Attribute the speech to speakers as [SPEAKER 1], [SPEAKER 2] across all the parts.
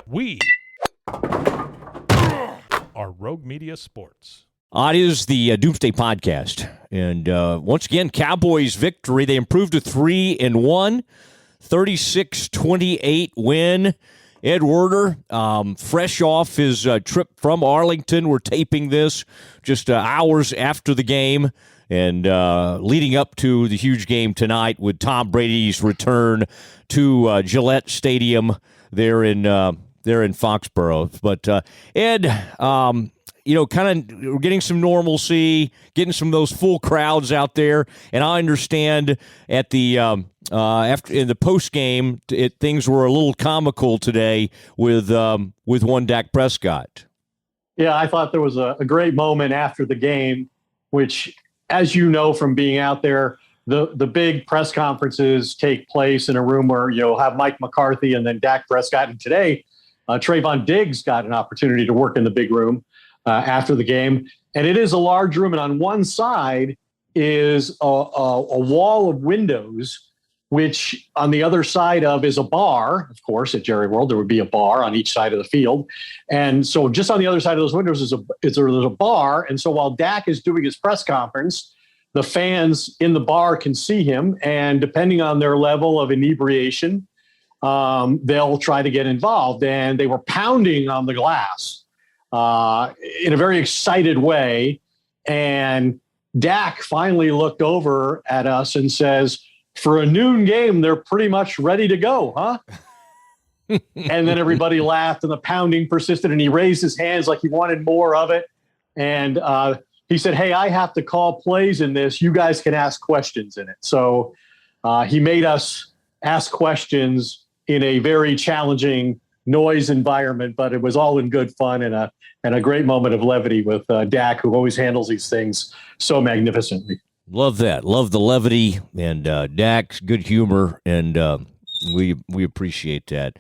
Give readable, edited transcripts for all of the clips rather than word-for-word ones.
[SPEAKER 1] We are Rogue Media Sports.
[SPEAKER 2] It is the Doomsday Podcast. And once again, Cowboys victory. They improved to 3-1, 36-28 win. Ed Werder, fresh off his trip from Arlington. We're taping this just hours after the game and leading up to the huge game tonight with Tom Brady's return to Gillette Stadium there in Foxborough. But Ed, kind of we're getting some normalcy, getting some of those full crowds out there, and I understand at the after in the post game, things were a little comical today with one Dak Prescott.
[SPEAKER 3] Yeah, I thought there was a great moment after the game, which, as you know from being out there, the big press conferences take place in a room where you'll have Mike McCarthy and then Dak Prescott. And today, Trevon Diggs got an opportunity to work in the big room after the game. And it is a large room. And on one side is a wall of windows, which on the other side of is a bar. Of course, at Jerry World, there would be a bar on each side of the field. And so just on the other side of those windows is there's a bar. And so while Dak is doing his press conference, the fans in the bar can see him. And depending on their level of inebriation, they'll try to get involved. And they were pounding on the glass in a very excited way. And Dak finally looked over at us and says, "For a noon game, they're pretty much ready to go, huh?" And then everybody laughed and the pounding persisted, and he raised his hands like he wanted more of it. And he said, "Hey, I have to call plays in this. You guys can ask questions in it." So he made us ask questions in a very challenging noise environment, but it was all in good fun and a great moment of levity with Dak, who always handles these things so magnificently.
[SPEAKER 2] Love that. Love the levity and Dak's good humor, and we appreciate that.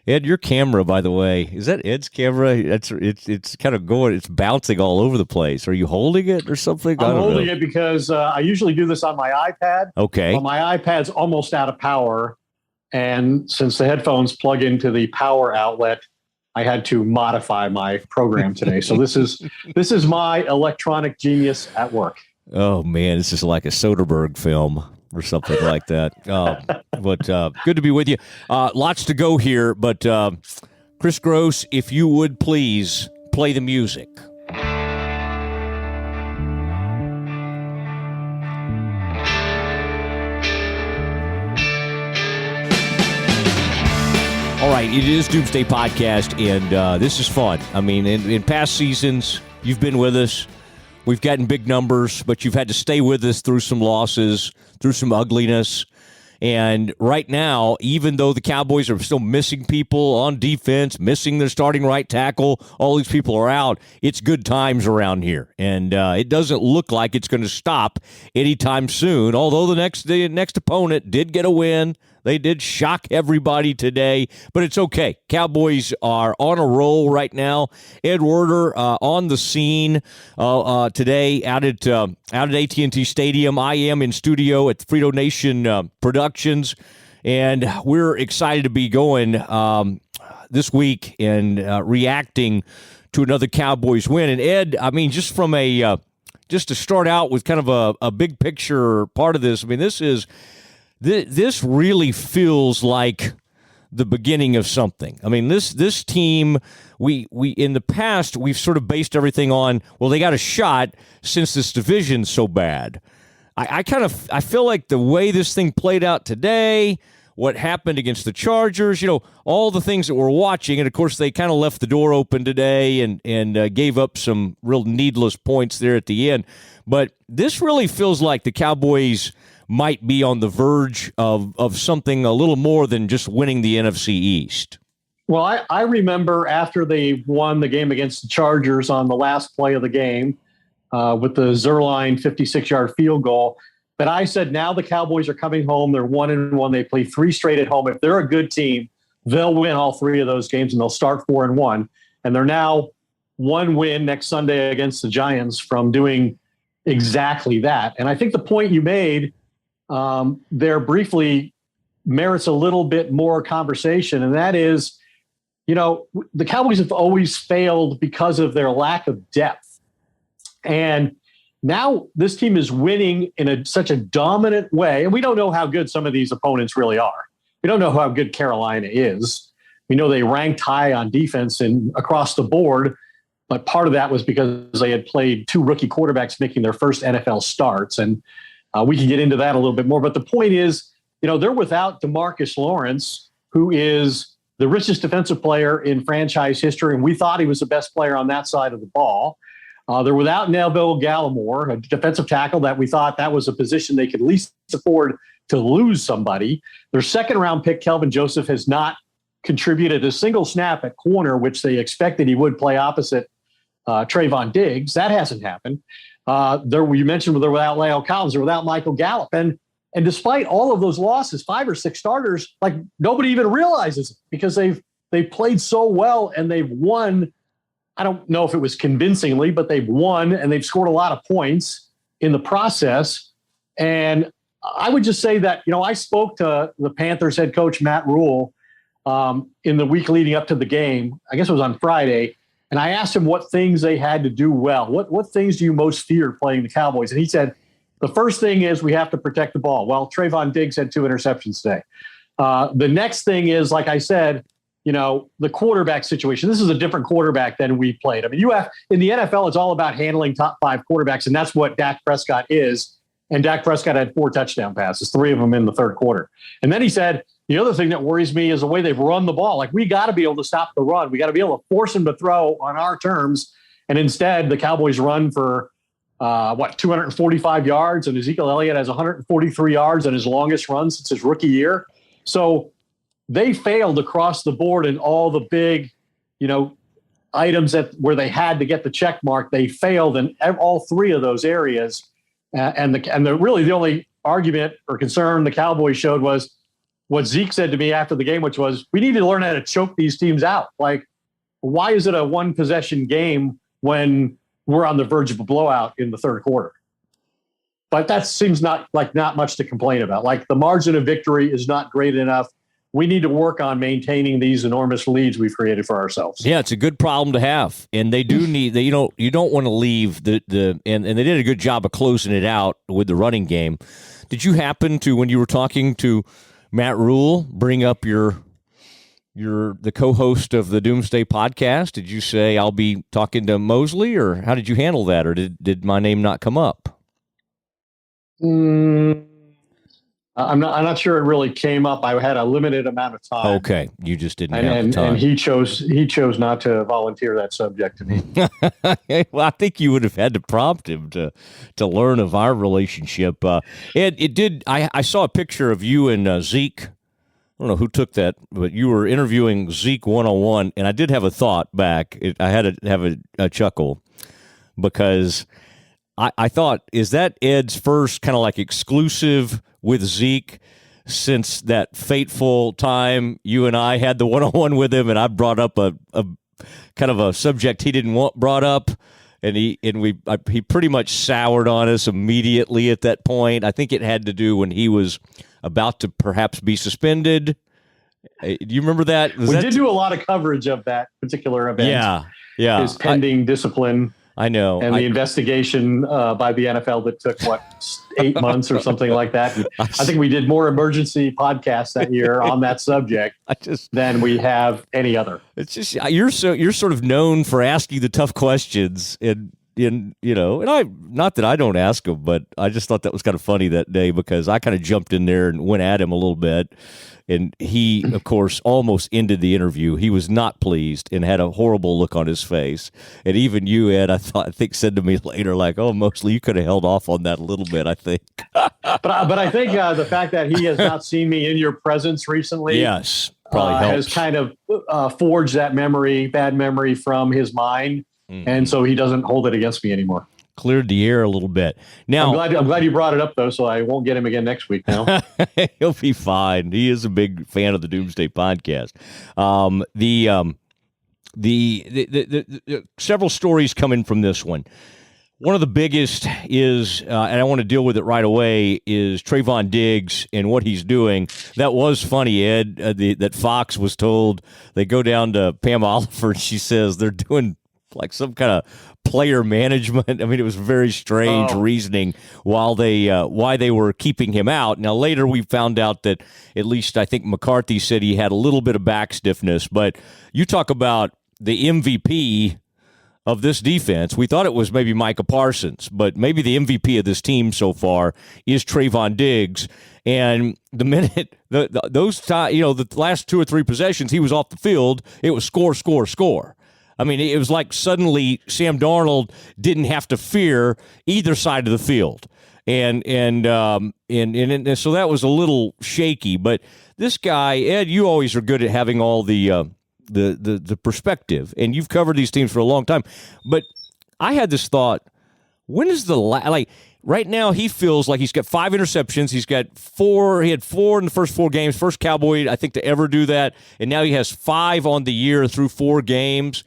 [SPEAKER 2] Ed, your camera, by the way, is that Ed's camera? It's kind of going, it's bouncing all over the place. Are you holding it or something?
[SPEAKER 3] I'm holding it because I usually do this on my iPad.
[SPEAKER 2] Okay.
[SPEAKER 3] Well, my iPad's almost out of power, and since the headphones plug into the power outlet, I had to modify my program today. So this is my electronic genius at work.
[SPEAKER 2] Oh man, this is like a Soderbergh film or something like that. But good to be with you. Lots to go here, but Chris Gross, if you would please play the music. All right, it is Doomsday Podcast, and this is fun. I mean, in past seasons, you've been with us. We've gotten big numbers, but you've had to stay with us through some losses, through some ugliness. And right now, even though the Cowboys are still missing people on defense, missing their starting right tackle, all these people are out, it's good times around here. And it doesn't look like it's going to stop anytime soon, although the next opponent did get a win. They did shock everybody today, but it's okay. Cowboys are on a roll right now. Ed Werder on the scene today out at AT&T Stadium. I am in studio at Frito Nation Productions, and we're excited to be going this week and reacting to another Cowboys win. And Ed, I mean, just from just to start out with kind of a big picture part of this, I mean, this really feels like the beginning of something. I mean, this team, we in the past, we've sort of based everything on, well, they got a shot since this division's so bad. I feel like the way this thing played out today, what happened against the Chargers, all the things that we're watching, and of course they kind of left the door open today and gave up some real needless points there at the end. But this really feels like the Cowboys might be on the verge of something a little more than just winning the NFC East.
[SPEAKER 3] Well, I remember after they won the game against the Chargers on the last play of the game with the Zerline 56-yard field goal, that I said, now the Cowboys are coming home. They're 1-1. They play 3 straight at home. If they're a good team, they'll win all 3 of those games and they'll start 4-1. And they're now 1 win next Sunday against the Giants from doing exactly that. And I think the point you made there briefly merits a little bit more conversation, and that is the Cowboys have always failed because of their lack of depth. And now this team is winning in such a dominant way. And we don't know how good some of these opponents really are. We don't know how good Carolina is. We know they ranked high on defense and across the board, but part of that was because they had played 2 rookie quarterbacks making their first NFL starts. And we can get into that a little bit more. But the point is, they're without DeMarcus Lawrence, who is the richest defensive player in franchise history. And we thought he was the best player on that side of the ball. They're without Neville Gallimore, a defensive tackle that we thought that was a position they could least afford to lose somebody. Their second-round pick, Kelvin Joseph, has not contributed a single snap at corner, which they expected he would play opposite Trevon Diggs. That hasn't happened. You mentioned they're without Leo Collins, they're without Michael Gallup. And despite all of those losses, 5 or 6 starters, like nobody even realizes it because they've played so well and they've won. I don't know if it was convincingly, but they've won and they've scored a lot of points in the process. And I would just say that, I spoke to the Panthers head coach, Matt Rule, in the week leading up to the game. I guess it was on Friday. And I asked him what things they had to do well. What things do you most fear playing the Cowboys? And he said, the first thing is we have to protect the ball. Well, Trevon Diggs had 2 interceptions today. The next thing is, like I said, the quarterback situation. This is a different quarterback than we played. I mean, in the NFL, it's all about handling top 5 quarterbacks, and that's what Dak Prescott is. And Dak Prescott had 4 touchdown passes, 3 of them in the third quarter. And then he said, the other thing that worries me is the way they've run the ball. Like, we got to be able to stop the run. We got to be able to force them to throw on our terms. And instead, the Cowboys run for, 245 yards, and Ezekiel Elliott has 143 yards on his longest run since his rookie year. So they failed across the board in all the big, items where they had to get the check mark. They failed in all 3 of those areas. And really the only argument or concern the Cowboys showed was what Zeke said to me after the game, which was, we need to learn how to choke these teams out. Like, why is it a 1-possession game when we're on the verge of a blowout in the third quarter? But that seems not much to complain about. Like, the margin of victory is not great enough. We need to work on maintaining these enormous leads we've created for ourselves.
[SPEAKER 2] Yeah, it's a good problem to have, and they do need. You don't want to leave and they did a good job of closing it out with the running game. Did you happen to, when you were talking to Matt Rule, bring up the co-host of the Doomsday Podcast? Did you say, I'll be talking to Mosley, or how did you handle that, or did my name not come up?
[SPEAKER 3] I'm not sure it really came up. I had a limited amount of time.
[SPEAKER 2] Okay, you just didn't have the time.
[SPEAKER 3] And he chose not to volunteer that subject to me.
[SPEAKER 2] Well, I think you would have had to prompt him to learn of our relationship. It did. I saw a picture of you and Zeke. I don't know who took that, but you were interviewing Zeke one-on-one, and I did have a thought back. I had to have a chuckle because I thought, is that Ed's first kind of like exclusive with Zeke since that fateful time you and I had the one-on-one with him, and I brought up a kind of a subject he didn't want brought up, and he pretty much soured on us immediately at that point. I think it had to do when he was about to perhaps be suspended. Do you remember that?
[SPEAKER 3] We did do a lot of coverage of that particular event.
[SPEAKER 2] Yeah.
[SPEAKER 3] His pending discipline.
[SPEAKER 2] I know.
[SPEAKER 3] And the investigation by the NFL that took, 8 months or something like that. And I think we did more emergency podcasts that year on that subject than we have any other.
[SPEAKER 2] It's just, you're sort of known for asking the tough questions, and I, not that I don't ask them, but I just thought that was kind of funny that day because I kind of jumped in there and went at him a little bit. And he, of course, almost ended the interview. He was not pleased and had a horrible look on his face. And even you, Ed, I think said to me later, like, "Oh, mostly you could have held off on that a little bit." I think.
[SPEAKER 3] but I think the fact that he has not seen me in your presence recently,
[SPEAKER 2] yes, probably
[SPEAKER 3] has kind of forged that bad memory from his mind, and so he doesn't hold it against me anymore.
[SPEAKER 2] Cleared the air a little bit. Now,
[SPEAKER 3] I'm glad you brought it up, though, so I won't get him again next week now.
[SPEAKER 2] He'll be fine. He is a big fan of the Doomsday Podcast. The several stories coming from this one. One of the biggest is, and I want to deal with it right away, is Trevon Diggs and what he's doing. That was funny, Ed, that Fox was told. They go down to Pam Oliver, and she says they're doing like some kind of player management. I mean, it was very strange reasoning why they were keeping him out. Now, later we found out that at least I think McCarthy said he had a little bit of back stiffness. But you talk about the MVP of this defense. We thought it was maybe Micah Parsons, but maybe the MVP of this team so far is Trevon Diggs. And the minute the last 2 or 3 possessions he was off the field, it was score, score, score. I mean, it was like suddenly Sam Darnold didn't have to fear either side of the field, and so that was a little shaky. But this guy, Ed, you always are good at having all the perspective, and you've covered these teams for a long time. But I had this thought: when is right now he feels like he's got 5 interceptions. He's got 4. He had 4 in the first 4 games. First Cowboy, I think, to ever do that. And now he has 5 on the year through 4 games.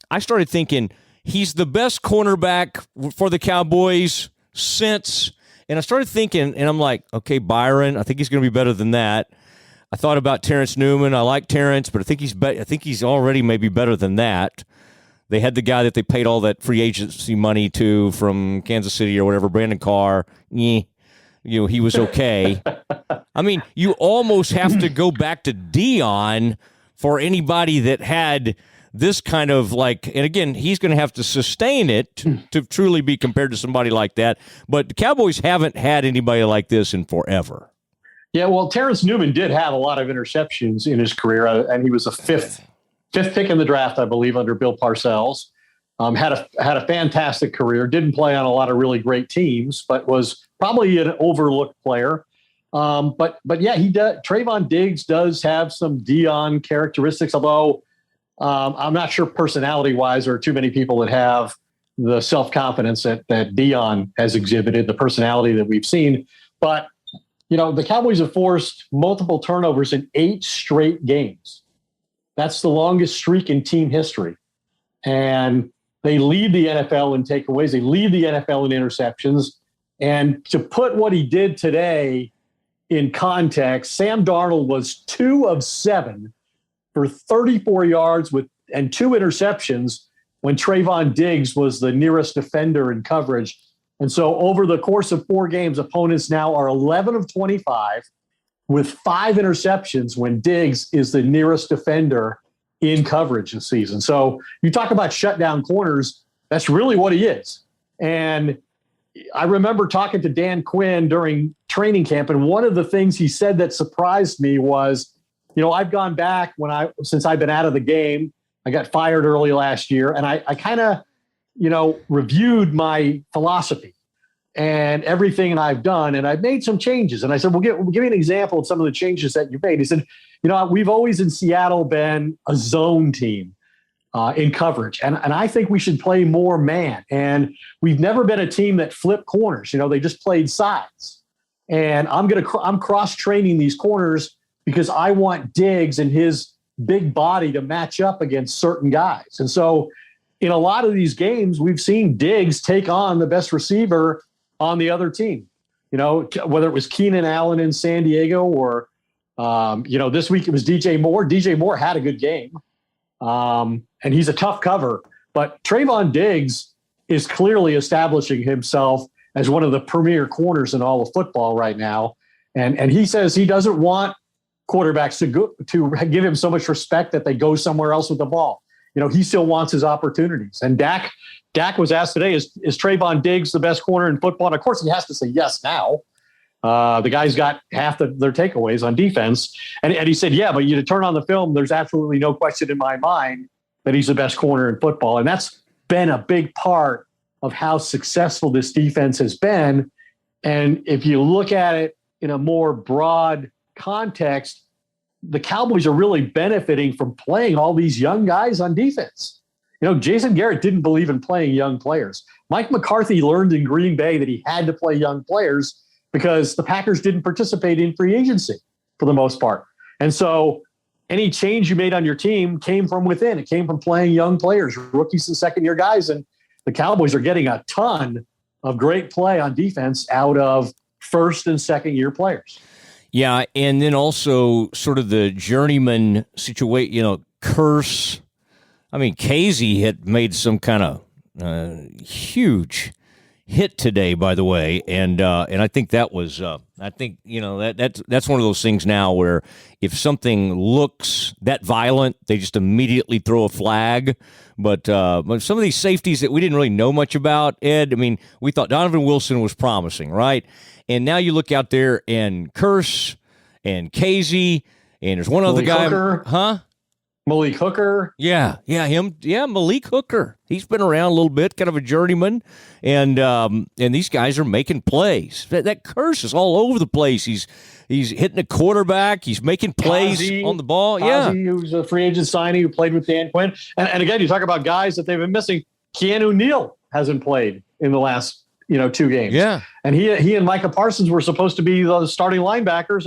[SPEAKER 2] I started thinking he's the best cornerback for the Cowboys since. And I started thinking, and I'm like, okay, Byron, I think he's going to be better than that. I thought about Terrence Newman. I like Terrence, but I think he's already maybe better than that. They had the guy that they paid all that free agency money to from Kansas City or whatever, Brandon Carr. He was okay. I mean, you almost have to go back to Dion for anybody that had this kind of and again, he's going to have to sustain it to truly be compared to somebody like that. But the Cowboys haven't had anybody like this in forever.
[SPEAKER 3] Yeah, well, Terrence Newman did have a lot of interceptions in his career, and he was a fifth pick in the draft, I believe, under Bill Parcells. Had a fantastic career. Didn't play on a lot of really great teams, but was probably an overlooked player. But yeah, he does. Trevon Diggs does have some Dion characteristics, although I'm not sure personality-wise there are too many people that have the self-confidence that Dion has exhibited, the personality that we've seen. But the Cowboys have forced multiple turnovers in 8 straight games. That's the longest streak in team history. And they lead the NFL in takeaways. They lead the NFL in interceptions. And to put what he did today in context, Sam Darnold was 2 of 7 for 34 yards and 2 interceptions when Trevon Diggs was the nearest defender in coverage. And so over the course of 4 games, opponents now are 11 of 25 with 5 interceptions when Diggs is the nearest defender in coverage this season. So you talk about shutdown corners, that's really what he is. And I remember talking to Dan Quinn during training camp, and one of the things he said that surprised me was, I've gone back since I've been out of the game. I got fired early last year, and I kind of, reviewed my philosophy and everything I've done, and I've made some changes. And I said, give me an example of some of the changes that you made. He said, we've always in Seattle been a zone team in coverage, and I think we should play more man. And we've never been a team that flipped corners. They just played sides. And I'm cross-training these corners because I want Diggs and his big body to match up against certain guys. And so in a lot of these games, we've seen Diggs take on the best receiver on the other team, whether it was Keenan Allen in San Diego or, this week it was DJ Moore. DJ Moore had a good game, and he's a tough cover. But Trevon Diggs is clearly establishing himself as one of the premier corners in all of football right now. And he says he doesn't want quarterbacks to give him so much respect that they go somewhere else with the ball. He still wants his opportunities. And Dak was asked today, is Trevon Diggs the best corner in football? And of course, he has to say yes now. The guy's got half their takeaways on defense. And he said, yeah, but you turn on the film, there's absolutely no question in my mind that he's the best corner in football. And that's been a big part of how successful this defense has been. And if you look at it in a more broad context, the Cowboys are really benefiting from playing all these young guys on defense. Jason Garrett didn't believe in playing young players. Mike McCarthy learned in Green Bay that he had to play young players because the Packers didn't participate in free agency for the most part. And so any change you made on your team came from within. It came from playing young players, rookies and second-year guys. And the Cowboys are getting a ton of great play on defense out of first and second year players.
[SPEAKER 2] Yeah, and then also sort of the journeyman situation, curse. I mean, Casey had made some kind of huge hit today, by the way, and I think that was that's one of those things now where if something looks that violent, they just immediately throw a flag. But some of these safeties that we didn't really know much about, Ed, I mean, we thought Donovan Wilson was promising, right? And now you look out there and Curse and Casey, and there's one other guy,
[SPEAKER 3] Hooker. Malik Hooker.
[SPEAKER 2] Yeah, him. Yeah, Malik Hooker. He's been around a little bit, kind of a journeyman, and these guys are making plays. That Curse is all over the place. He's hitting a quarterback. He's making plays on the ball.
[SPEAKER 3] Kazi, who's a free agent signing who played with Dan Quinn. And again, you talk about guys that they've been missing. Keanu Neal hasn't played in the last 2 games.
[SPEAKER 2] Yeah,
[SPEAKER 3] and he and Micah Parsons were supposed to be the starting linebackers,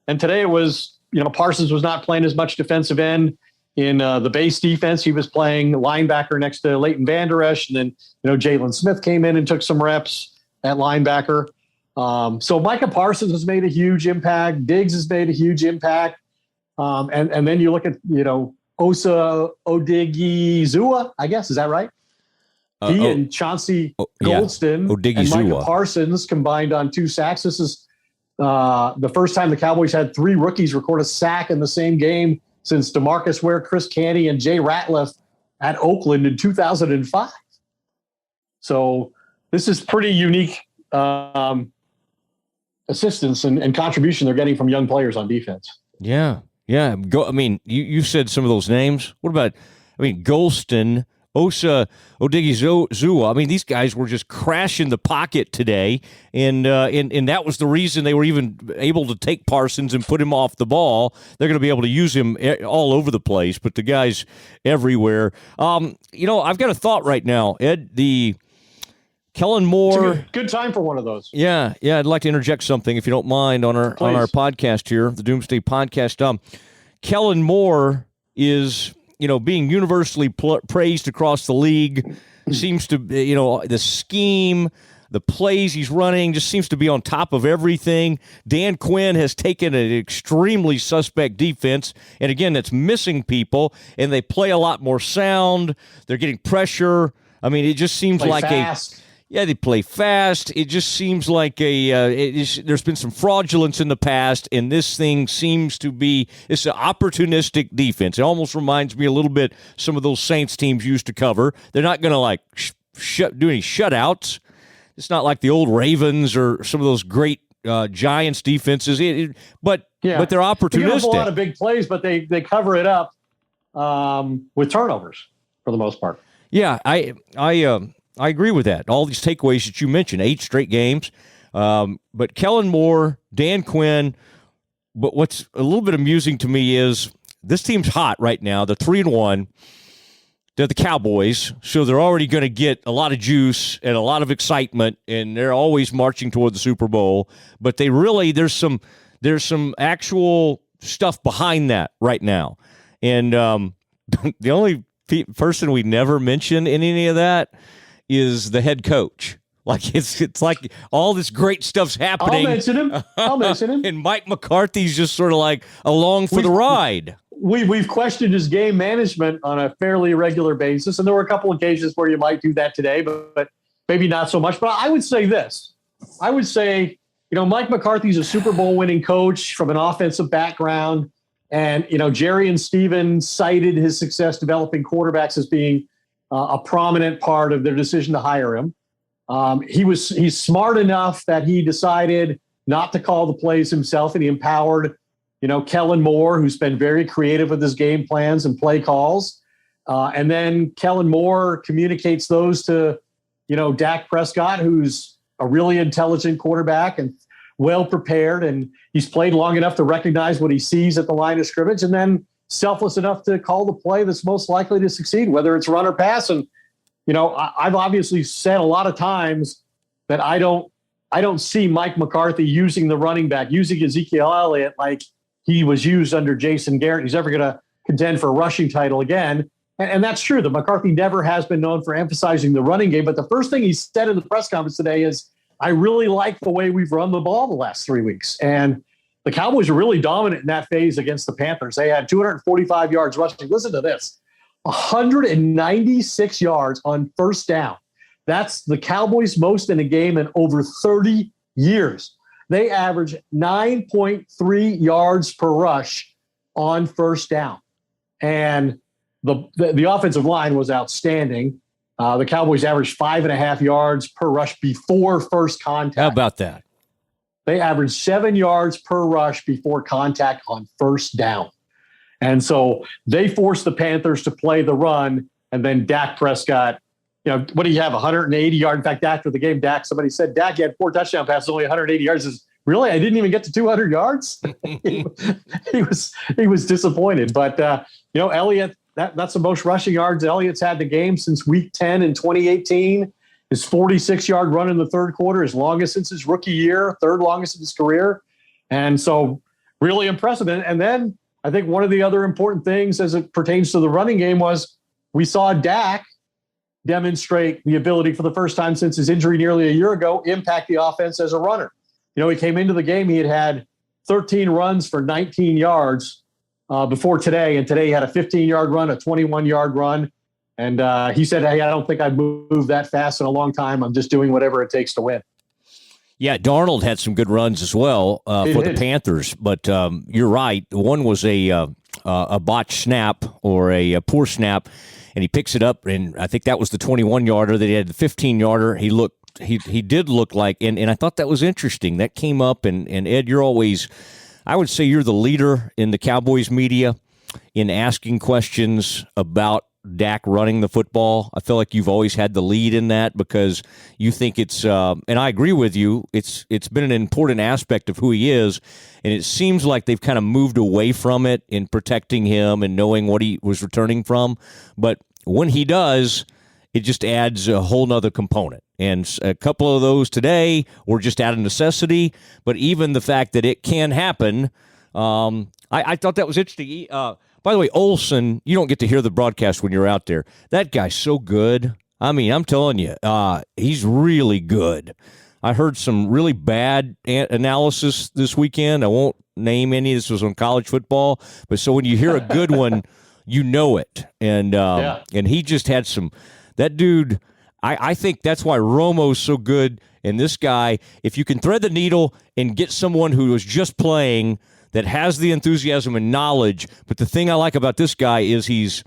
[SPEAKER 3] and today it was. Parsons was not playing as much defensive end in the base defense. He was playing linebacker next to Leighton Vander Esch. And then, Jalen Smith came in and took some reps at linebacker. So Micah Parsons has made a huge impact. Diggs has made a huge impact. And then you look at, Osa Odigizua, I guess. Is that right? He and Chauncey Goldston and Micah Parsons combined on 2 sacks. This is the first time the Cowboys had 3 rookies record a sack in the same game since DeMarcus Ware, Chris Canty, and Jay Ratliff at Oakland in 2005. So this is pretty unique assistance and contribution they're getting from young players on defense.
[SPEAKER 2] Yeah. You said some of those names. What about, Golston, Osa Odigizua. I mean, these guys were just crashing the pocket today, and that was the reason they were even able to take Parsons and put him off the ball. They're going to be able to use him all over the place, but the guy's everywhere. I've got a thought right now, Ed. The Kellen Moore.
[SPEAKER 3] It's a good time for one of those.
[SPEAKER 2] Yeah. I'd like to interject something, if you don't mind, on our podcast here, the Doomsday Podcast. Kellen Moore is, being universally praised across the league. Seems to, the scheme, the plays he's running just seems to be on top of everything. Dan Quinn has taken an extremely suspect defense, and again, that's missing people, and they play a lot more sound. They're getting pressure. I mean, it just seems like
[SPEAKER 3] fast.
[SPEAKER 2] They play fast. It just seems like there's been some fraudulence in the past, and this thing seems to be it's an opportunistic defense. It almost reminds me a little bit some of those Saints teams used to cover. They're not going to do any shutouts. It's not like the old Ravens or some of those great Giants defenses. But they're opportunistic. They give up a lot
[SPEAKER 3] of big plays, but they cover it up with turnovers for the most part.
[SPEAKER 2] Yeah, I agree with that. All these takeaways that you mentioned, 8 straight games. But Kellen Moore, Dan Quinn, but what's a little bit amusing to me is this team's hot right now. They're 3-1. They're the Cowboys, so they're already going to get a lot of juice and a lot of excitement, and they're always marching toward the Super Bowl. But there's some actual stuff behind that right now. And the only person we never mention in any of that is the head coach. Like it's like all this great stuff's happening.
[SPEAKER 3] I'll mention him.
[SPEAKER 2] And Mike McCarthy's just sort of like along for the ride.
[SPEAKER 3] We've questioned his game management on a fairly regular basis, and there were a couple occasions where you might do that today, but maybe not so much. But I would say this. I would say, Mike McCarthy's a Super Bowl winning coach from an offensive background, and Jerry and Steven cited his success developing quarterbacks as being a prominent part of their decision to hire him. He's smart enough that he decided not to call the plays himself, and he empowered, Kellen Moore, who's been very creative with his game plans and play calls. And then Kellen Moore communicates those to, Dak Prescott, who's a really intelligent quarterback and well prepared, and he's played long enough to recognize what he sees at the line of scrimmage, and then selfless enough to call the play that's most likely to succeed, whether it's run or pass. And, I've obviously said a lot of times that I don't see Mike McCarthy using the running back, using Ezekiel Elliott like he was used under Jason Garrett. He's ever going to contend for a rushing title again. And that's true. The McCarthy never has been known for emphasizing the running game. But the first thing he said in the press conference today is, I really like the way we've run the ball the last 3 weeks. And the Cowboys are really dominant in that phase against the Panthers. They had 245 yards rushing. Listen to this, 196 yards on first down. That's the Cowboys' most in a game in over 30 years. They average 9.3 yards per rush on first down. And the offensive line was outstanding. The Cowboys averaged 5.5 yards per rush before first contact.
[SPEAKER 2] How about that?
[SPEAKER 3] They averaged 7 yards per rush before contact on first down. And so they forced the Panthers to play the run, and then Dak Prescott, what do you have, 180 yards? In fact, after the game, somebody said, Dak had 4 touchdown passes, only 180 yards. Really? I didn't even get to 200 yards? he was disappointed. But, Elliott, that's the most rushing yards Elliott's had in the game since week 10 in 2018. His 46-yard run in the third quarter, his longest since his rookie year, third longest in his career. And so really impressive. And then I think one of the other important things as it pertains to the running game was we saw Dak demonstrate the ability for the first time since his injury nearly a year ago, impact the offense as a runner. He came into the game, he had 13 runs for 19 yards before today. And today he had a 15-yard run, a 21-yard run. And he said, hey, I don't think I've moved that fast in a long time. I'm just doing whatever it takes to win.
[SPEAKER 2] Yeah, Darnold had some good runs as well for the Panthers. But you're right. One was a botched snap or a poor snap, and he picks it up. And I think that was the 21-yarder. They had the 15-yarder. He did look like, and I thought that was interesting. That came up, and Ed, you're always, I would say you're the leader in the Cowboys media in asking questions about Dak running the football. I feel like you've always had the lead in that because you think it's, and I agree with you, it's been an important aspect of who he is, and it seems like they've kind of moved away from it in protecting him and knowing what he was returning from. But when he does, it just adds a whole nother component. And a couple of those today were just out of necessity, but even the fact that it can happen, I thought that was interesting. By the way, Olsen, you don't get to hear the broadcast when you're out there. That guy's so good. I mean, I'm telling you, he's really good. I heard some really bad analysis this weekend. I won't name any. This was on college football. But so when you hear a good one, you know it. And and he just had some – that dude – I think that's why Romo's so good. And this guy, if you can thread the needle and get someone who was just playing – that has the enthusiasm and knowledge, but the thing I like about this guy is he's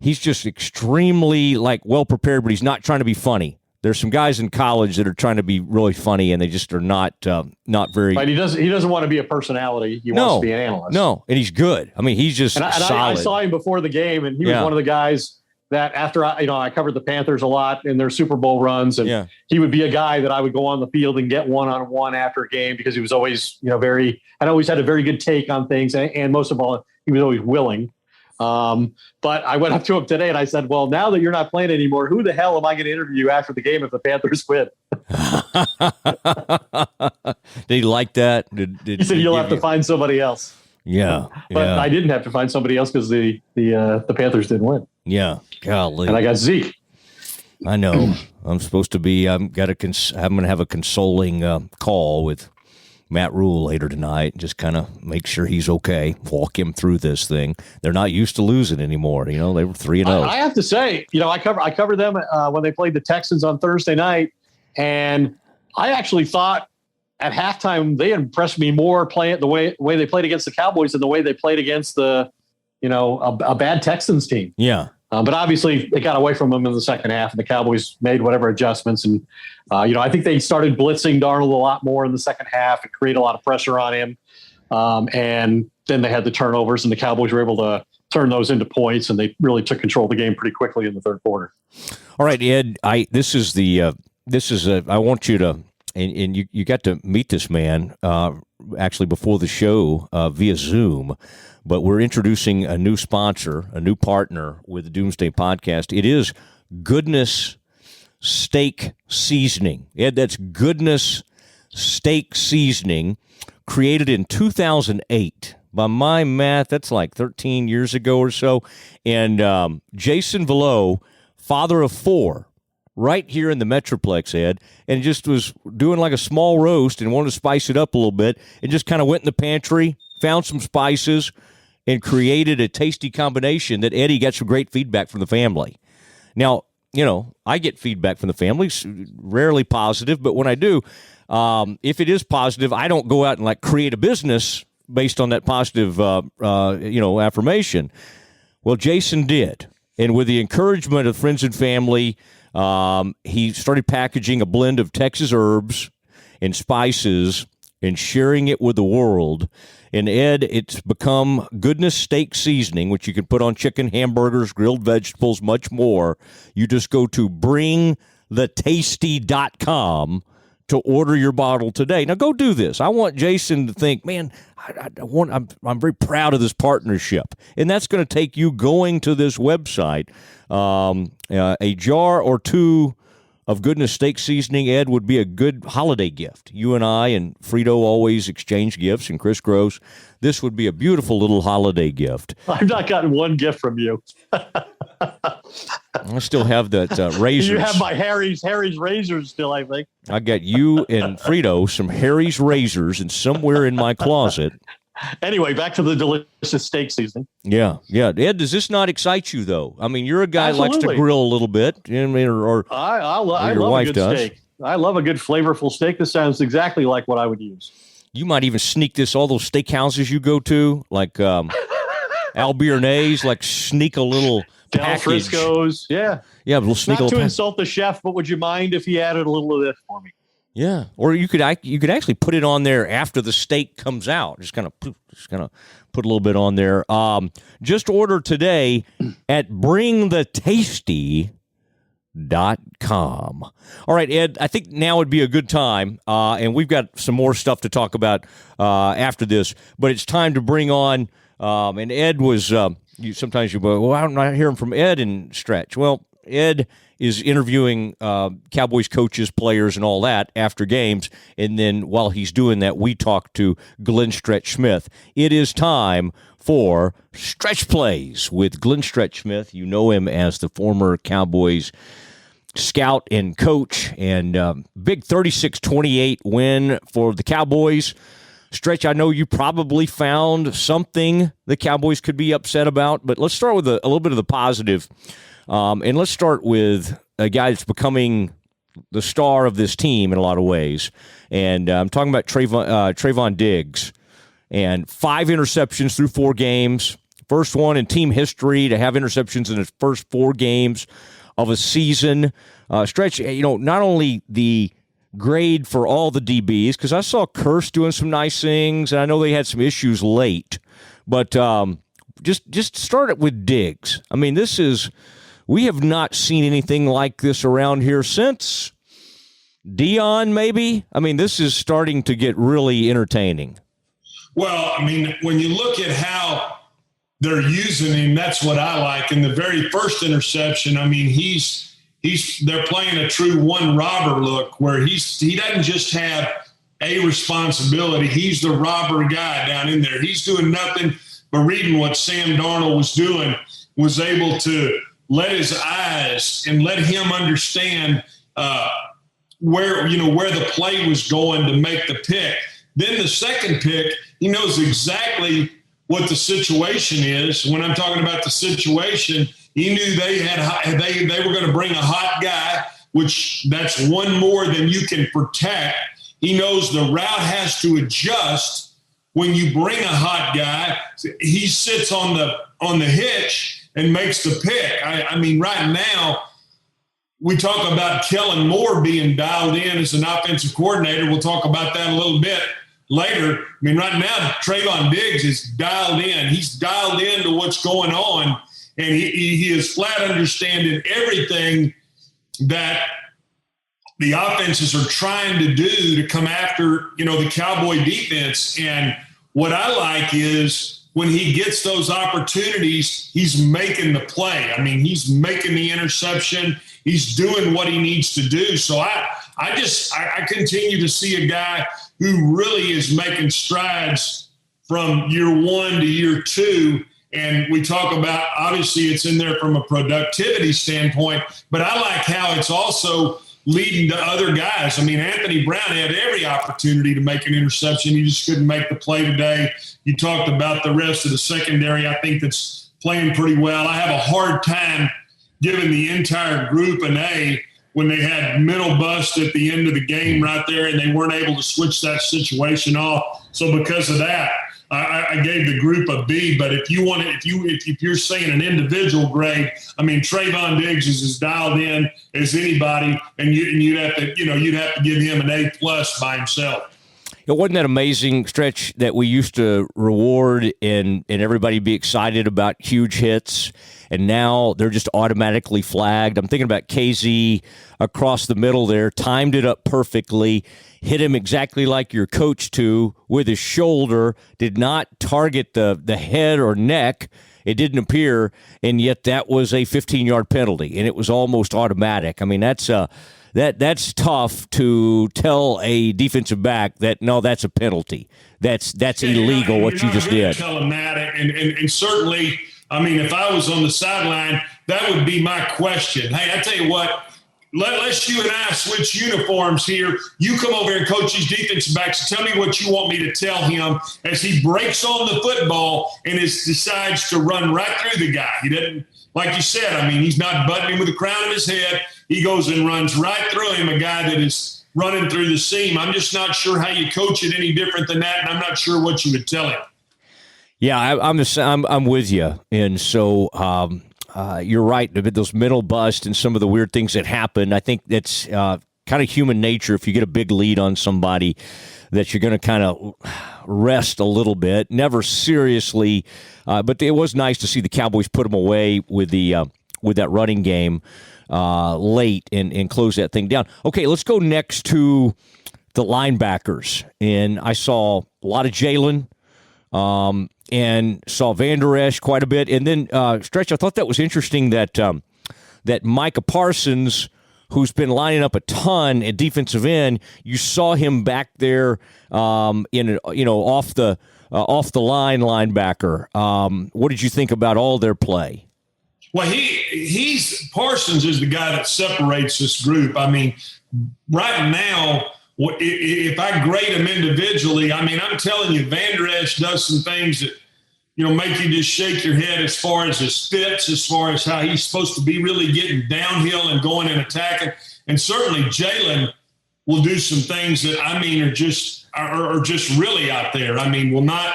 [SPEAKER 2] just extremely well prepared, but he's not trying to be funny. There's some guys in college that are trying to be really funny, and they just are not very. But
[SPEAKER 3] he doesn't want to be a personality. He wants to be an analyst.
[SPEAKER 2] No, and he's good. I mean, he's just solid.
[SPEAKER 3] I saw him before the game, and he was one of the guys that after I covered the Panthers a lot in their Super Bowl runs, and he would be a guy that I would go on the field and get one-on-one after a game because he was always, always had a very good take on things. And most of all, he was always willing. But I went up to him today and I said, well, now that you're not playing anymore, who the hell am I going to interview after the game if the Panthers win?
[SPEAKER 2] Did he like that?
[SPEAKER 3] He said, you'll have to find somebody else.
[SPEAKER 2] Yeah.
[SPEAKER 3] But I didn't have to find somebody else because the Panthers didn't win.
[SPEAKER 2] Yeah. Golly.
[SPEAKER 3] And I got Zeke.
[SPEAKER 2] I know. I'm supposed to be. I'm going to have a consoling call with Matt Rule later tonight. Just kind of make sure he's okay. Walk him through this thing. They're not used to losing anymore. They were 3-0.
[SPEAKER 3] I have to say, I covered them when they played the Texans on Thursday night, and I actually thought at halftime they impressed me more playing the way they played against the Cowboys than the way they played against a bad Texans team.
[SPEAKER 2] Yeah.
[SPEAKER 3] But obviously they got away from them in the second half, and the Cowboys made whatever adjustments. And, I think they started blitzing Darnold a lot more in the second half and create a lot of pressure on him. And then they had the turnovers, and the Cowboys were able to turn those into points, and they really took control of the game pretty quickly in the third quarter.
[SPEAKER 2] All right, Ed, I want you to, and you got to meet this man actually before the show via Zoom. But we're introducing a new sponsor, a new partner with the Doomsday Podcast. It is Goodness Steak Seasoning. Ed, that's Goodness Steak Seasoning, created in 2008 By my math, that's like 13 years ago or so. And Jason Velow, father of 4, right here in the Metroplex, Ed, and just was doing like a small roast and wanted to spice it up a little bit and just kind of went in the pantry, found some spices, and created a tasty combination that Eddie got some great feedback from the family. Now, I get feedback from the family, rarely positive, but when I do, if it is positive, I don't go out and like create a business based on that positive, affirmation. Well, Jason did. And with the encouragement of friends and family, he started packaging a blend of Texas herbs and spices and sharing it with the world. And, Ed, it's become Goodness Steak Seasoning, which you can put on chicken, hamburgers, grilled vegetables, much more. You just go to bringthetasty.com to order your bottle today. Now, go do this. I want Jason to think, man, I'm very proud of this partnership. And that's going to take you going to this website. A jar or 2 of Goodness Steak Seasoning, Ed, would be a good holiday gift. You and I and Frito always exchange gifts, and Chris Gross. This would be a beautiful little holiday gift.
[SPEAKER 3] I've not gotten one gift from you.
[SPEAKER 2] I still have that razors.
[SPEAKER 3] You have my Harry's razors still, I think.
[SPEAKER 2] I got you and Frito some Harry's razors and somewhere in my closet.
[SPEAKER 3] Anyway, back to the delicious steak seasoning.
[SPEAKER 2] Yeah. Ed, does this not excite you, though? I mean, you're a guy who likes to grill a little bit. You know what I mean?
[SPEAKER 3] I love a good steak. I love a good flavorful steak. This sounds exactly like what I would use.
[SPEAKER 2] You might even sneak this, all those steakhouses you go to, like Al Biernay's, like sneak a little
[SPEAKER 3] Del
[SPEAKER 2] package.
[SPEAKER 3] Frisco's, yeah.
[SPEAKER 2] Yeah, we'll sneak
[SPEAKER 3] Not to insult the chef, but would you mind if he added a little of this for me?
[SPEAKER 2] Yeah, or you could actually put it on there after the steak comes out. Just kind of put a little bit on there. Just order today at bringthetasty.com. All right, Ed, I think now would be a good time, and we've got some more stuff to talk about after this, but it's time to bring on, and Ed was, sometimes you go, well, I'm not hearing from Ed in stretch. Well, Ed is interviewing Cowboys coaches, players, and all that after games. And then while he's doing that, we talk to Glenn Stretch Smith. It is time for Stretch Plays with Glenn Stretch Smith. You know him as the former Cowboys scout and coach, and big 36-28 win for the Cowboys. Stretch, I know you probably found something the Cowboys could be upset about, but let's start with a little bit of the positive. And let's start with a guy that's becoming the star of this team in a lot of ways. And I'm talking about Trevon Diggs. And 5 interceptions through 4 games. First one in team history to have interceptions in his first 4 games of a season. Stretch, not only the grade for all the DBs, because I saw Curse doing some nice things, and I know they had some issues late. But just start it with Diggs. I mean, we have not seen anything like this around here since Dion, maybe. I mean, this is starting to get really entertaining.
[SPEAKER 4] Well, I mean, when you look at how they're using him, that's what I like. In the very first interception, I mean, they're playing a true one robber look where he doesn't just have a responsibility. He's the robber guy down in there. He's doing nothing but reading what Sam Darnold was doing, was able to let his eyes and let him understand where the play was going to make the pick. Then the second pick, he knows exactly what the situation is. When I'm talking about the situation, he knew they were going to bring a hot guy, which that's one more than you can protect. He knows the route has to adjust. When you bring a hot guy, he sits on the hitch and makes the pick. I mean, right now, we talk about Kellen Moore being dialed in as an offensive coordinator. We'll talk about that a little bit later. I mean, right now, Trevon Diggs is dialed in. He's dialed into what's going on, and he is flat understanding everything that the offenses are trying to do to come after, the Cowboy defense. And what I like is when he gets those opportunities, he's making the play. I mean, he's making the interception. He's doing what he needs to do. So I continue to see a guy who really is making strides from year one to year two. And we talk about, obviously it's in there from a productivity standpoint, but I like how it's also leading to other guys. I mean, Anthony Brown had every opportunity to make an interception. He just couldn't make the play today. You talked about the rest of the secondary. I think that's playing pretty well. I have a hard time giving the entire group an A when they had middle bust at the end of the game right there and they weren't able to switch that situation off. So because of that, I gave the group a B. But if you want to, if you're saying an individual grade, I mean, Trevon Diggs is as dialed in as anybody, and you'd have to give him an A+ by himself.
[SPEAKER 2] It wasn't that amazing stretch that we used to reward and everybody be excited about huge hits, and now they're just automatically flagged. I'm thinking about KZ across the middle there, timed it up perfectly, hit him exactly like your coach to with his shoulder, did not target the head or neck. It didn't appear, and yet that was a 15-yard penalty, and it was almost automatic. I mean, that's tough to tell a defensive back that, no, that's a penalty. That's illegal what you just did.
[SPEAKER 4] Tell them that, and certainly, I mean, if I was on the sideline, that would be my question. Hey, I tell you what, let's you and I switch uniforms here. You come over here and coach these defensive backs and tell me what you want me to tell him as he breaks on the football and decides to run right through the guy. He didn't, like you said, I mean, he's not butting him with the crown of his head. He goes and runs right through him, a guy that is running through the seam. I'm just not sure how you coach it any different than that, and I'm not sure what you would tell him.
[SPEAKER 2] Yeah, I'm with you, and so you're right. Those middle busts and some of the weird things that happen. I think that's kind of human nature. If you get a big lead on somebody, that you're going to kind of rest a little bit. Never seriously, but it was nice to see the Cowboys put them away with that running game late and close that thing down. Okay, let's go next to the linebackers, and I saw a lot of Jalen. And saw Van Der Esch quite a bit. And then, Stretch, I thought that was interesting that that Micah Parsons, who's been lining up a ton at defensive end, you saw him back there off the line linebacker. What did you think about all their play?
[SPEAKER 4] Well, Parsons is the guy that separates this group. I mean, right now, if I grade them individually, I mean, I'm telling you, Van Der Esch does some things that, make you just shake your head as far as his fits, as far as how he's supposed to be really getting downhill and going and attacking. And certainly Jalen will do some things that, I mean, are just really out there. I mean, will not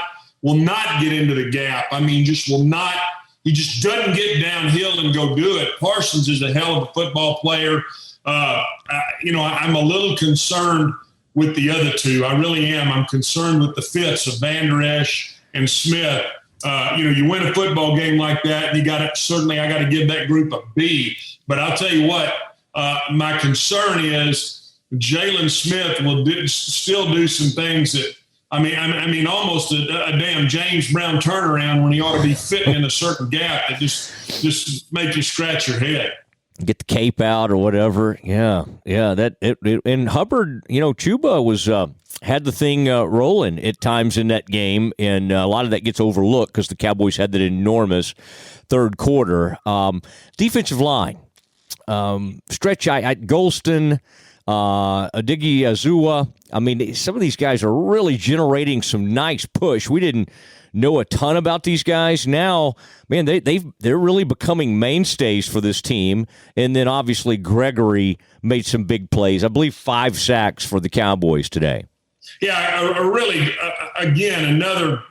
[SPEAKER 4] get into the gap. I mean, he just doesn't get downhill and go do it. Parsons is a hell of a football player. I'm a little concerned with the other two. I really am. I'm concerned with the fits of Van Der Esch and Smith. You win a football game like that, and I got to give that group a B. But I'll tell you what, my concern is Jalen Smith will still do some things that, I mean, almost a damn James Brown turnaround when he ought to be fitting in a certain gap that just make you scratch your head.
[SPEAKER 2] Get the cape out or whatever. Yeah. And Hubbard, Chuba was had the thing rolling at times in that game, and a lot of that gets overlooked because the Cowboys had that enormous third quarter. Defensive line, Stretch, Golston, Adigi Azua. I mean, some of these guys are really generating some nice push. We didn't know a ton about these guys. Now, man, they're really becoming mainstays for this team. And then obviously Gregory made some big plays. I believe 5 sacks for the Cowboys today.
[SPEAKER 4] Yeah, really, again, another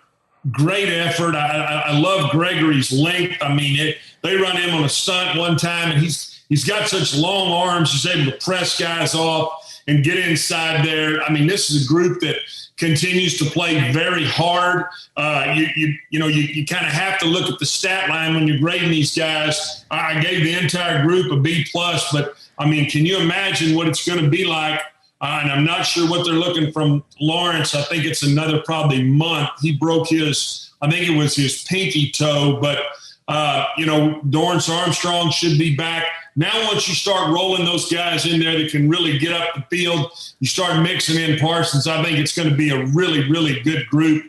[SPEAKER 4] great effort. I love Gregory's length. I mean, they run him on a stunt one time, and he's got such long arms. He's able to press guys off and get inside there. I mean, this is a group that continues to play very hard. You kind of have to look at the stat line when you're grading these guys. I gave the entire group a B+, but I mean, can you imagine what it's going to be like? And I'm not sure what they're looking from Lawrence. I think it's another probably month. He broke his pinky toe, but Dorrance Armstrong should be back. Now, once you start rolling those guys in there that can really get up the field, you start mixing in Parsons. I think it's going to be a really, really good group.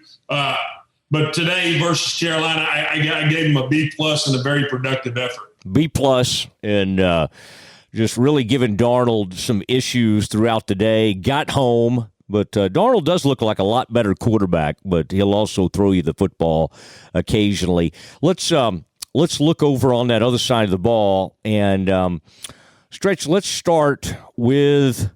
[SPEAKER 4] But today versus Carolina, I gave him a B+ and a very productive effort.
[SPEAKER 2] B+, and just really giving Darnold some issues throughout the day. Got home, but Darnold does look like a lot better quarterback, but he'll also throw you the football occasionally. Let's look over on that other side of the ball and Stretch. Let's start with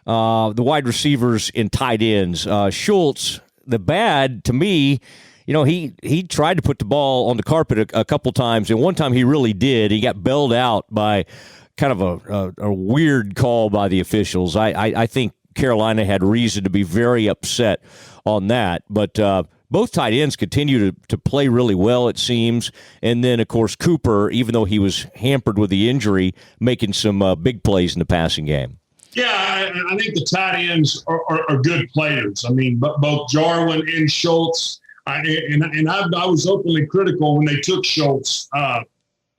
[SPEAKER 2] the wide receivers and tight ends. Schultz, the bad to me. He tried to put the ball on the carpet a couple times, and one time he really did. He got bailed out by kind of a weird call by the officials. I think Carolina had reason to be very upset on that, but both tight ends continue to play really well, it seems. And then, of course, Cooper, even though he was hampered with the injury, making some big plays in the passing game.
[SPEAKER 4] Yeah, I think the tight ends are good players. I mean, both Jarwin and Schultz. I was openly critical when they took Schultz a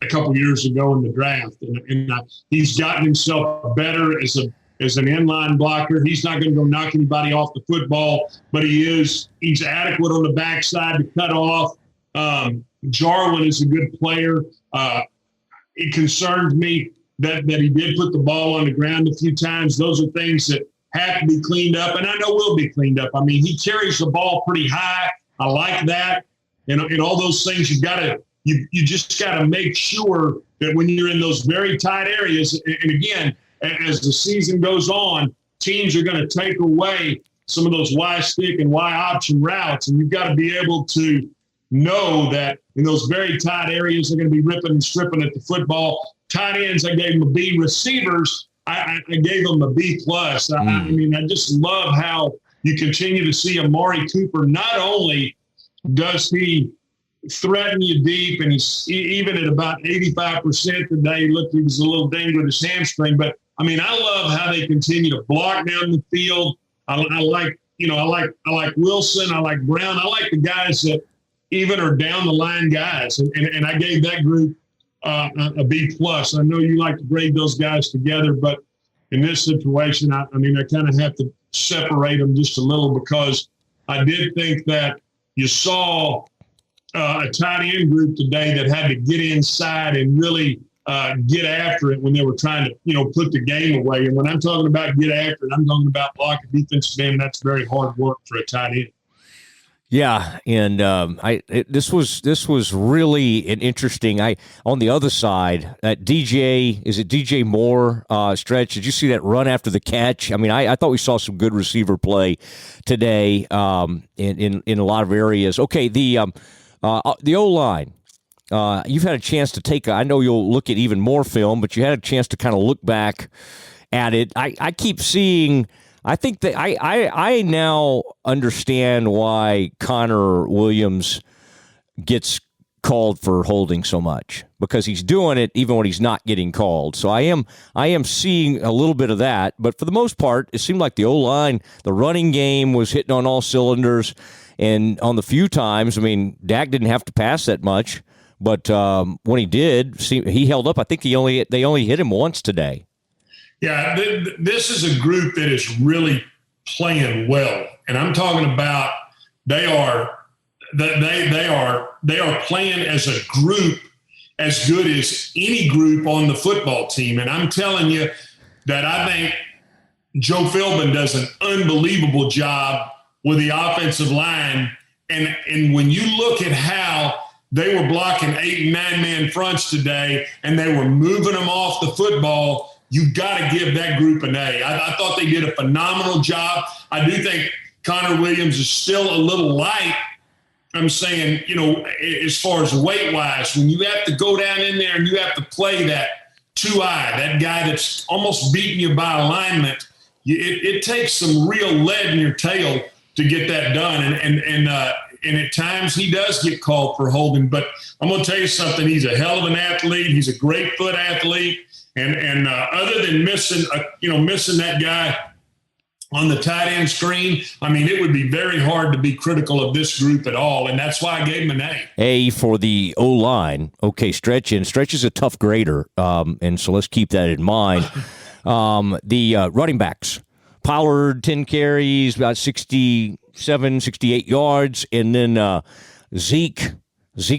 [SPEAKER 4] couple years ago in the draft, and he's gotten himself better as an inline blocker. He's not going to go knock anybody off the football, but he's adequate on the backside to cut off. Jarwin is a good player. It concerns me that he did put the ball on the ground a few times. Those are things that have to be cleaned up, and I know will be cleaned up. I mean, he carries the ball pretty high. I like that. And all those things you just got to make sure that when you're in those very tight areas, and again, as the season goes on, teams are going to take away some of those Y stick and Y option routes. And you've got to be able to know that in those very tight areas, they're going to be ripping and stripping at the football. Tight ends, I gave them a B. Receivers, I gave them a B+. I mean, I just love how you continue to see Amari Cooper. Not only does he threaten you deep, and he's even at about 85% today, he was a little dinged with his hamstring, but I mean, I love how they continue to block down the field. I like Wilson. I like Brown. I like the guys that even are down the line guys. And I gave that group a B+. I know you like to grade those guys together, but in this situation, I kind of have to separate them just a little, because I did think that you saw a tight end group today that had to get inside and really get after it when they were trying to, put the game away. And when I'm talking about get after it, I'm talking about blocking defensive end. That's very hard work for a tight end.
[SPEAKER 2] Yeah, and this was really an interesting. On the other side, DJ Moore Stretch? Did you see that run after the catch? I mean, I thought we saw some good receiver play today in a lot of areas. Okay, the O-line. You've had a chance to take. I know you'll look at even more film, but you had a chance to kind of look back at it. I keep seeing. I think that I now understand why Connor Williams gets called for holding so much, because he's doing it even when he's not getting called. So I am seeing a little bit of that, but for the most part, it seemed like the O-line, the running game was hitting on all cylinders, and on the few times, I mean, Dak didn't have to pass that much, but when he did, he held up. I think they only hit him once today.
[SPEAKER 4] Yeah, this is a group that is really playing well, and I'm talking about they are playing as a group as good as any group on the football team. And I'm telling you that I think Joe Philbin does an unbelievable job with the offensive line. And when you look at how they were blocking 8 and 9 man fronts today, and they were moving them off the football, you got to give that group an A. I thought they did a phenomenal job. I do think Connor Williams is still a little light. I'm saying, as far as weight-wise, when you have to go down in there and you have to play that 2-eye, that guy that's almost beating you by alignment, it takes some real lead in your tail to get that done. And at times he does get called for holding. But I'm going to tell you something. He's a hell of an athlete. He's a great foot athlete. And other than missing that guy on the tight end screen, I mean, it would be very hard to be critical of this group at all, and that's why I gave him an A.
[SPEAKER 2] A for the O-line. Okay, Stretch is a tough grader, and so let's keep that in mind. The running backs. Pollard, 10 carries, about 67, 68 yards, and then Zeke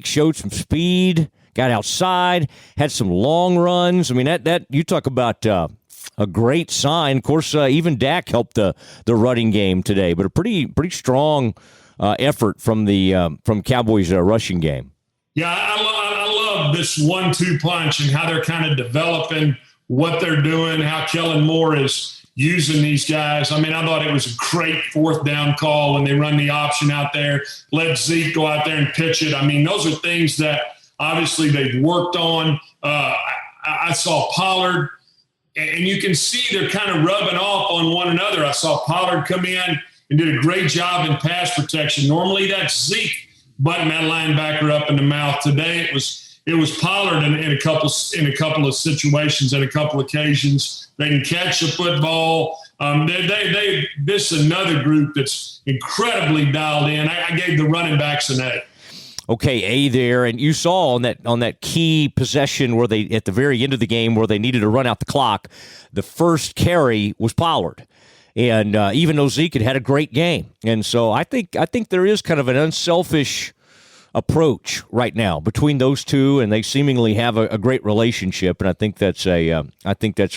[SPEAKER 2] showed some speed, got outside, had some long runs. I mean, that you talk about a great sign. Of course, even Dak helped the running game today, but a pretty strong effort from the Cowboys rushing game.
[SPEAKER 4] Yeah, I love this 1-2 punch and how they're kind of developing what they're doing, how Kellen Moore is using these guys. I mean, I thought it was a great 4th down call when they run the option out there, let Zeke go out there and pitch it. I mean, those are things that obviously they've worked on. I saw Pollard, and you can see they're kind of rubbing off on one another. I saw Pollard come in and did a great job in pass protection. Normally that's Zeke butting that linebacker up in the mouth. Today it was Pollard in a couple of situations and a couple occasions. They can catch a football. This is another group that's incredibly dialed in. I gave the running backs an A.
[SPEAKER 2] Okay, A there, and you saw on that key possession where they at the very end of the game where they needed to run out the clock, the first carry was Pollard, and even though Zeke had a great game, and so I think there is kind of an unselfish approach right now between those two, and they seemingly have a great relationship, and I think that's a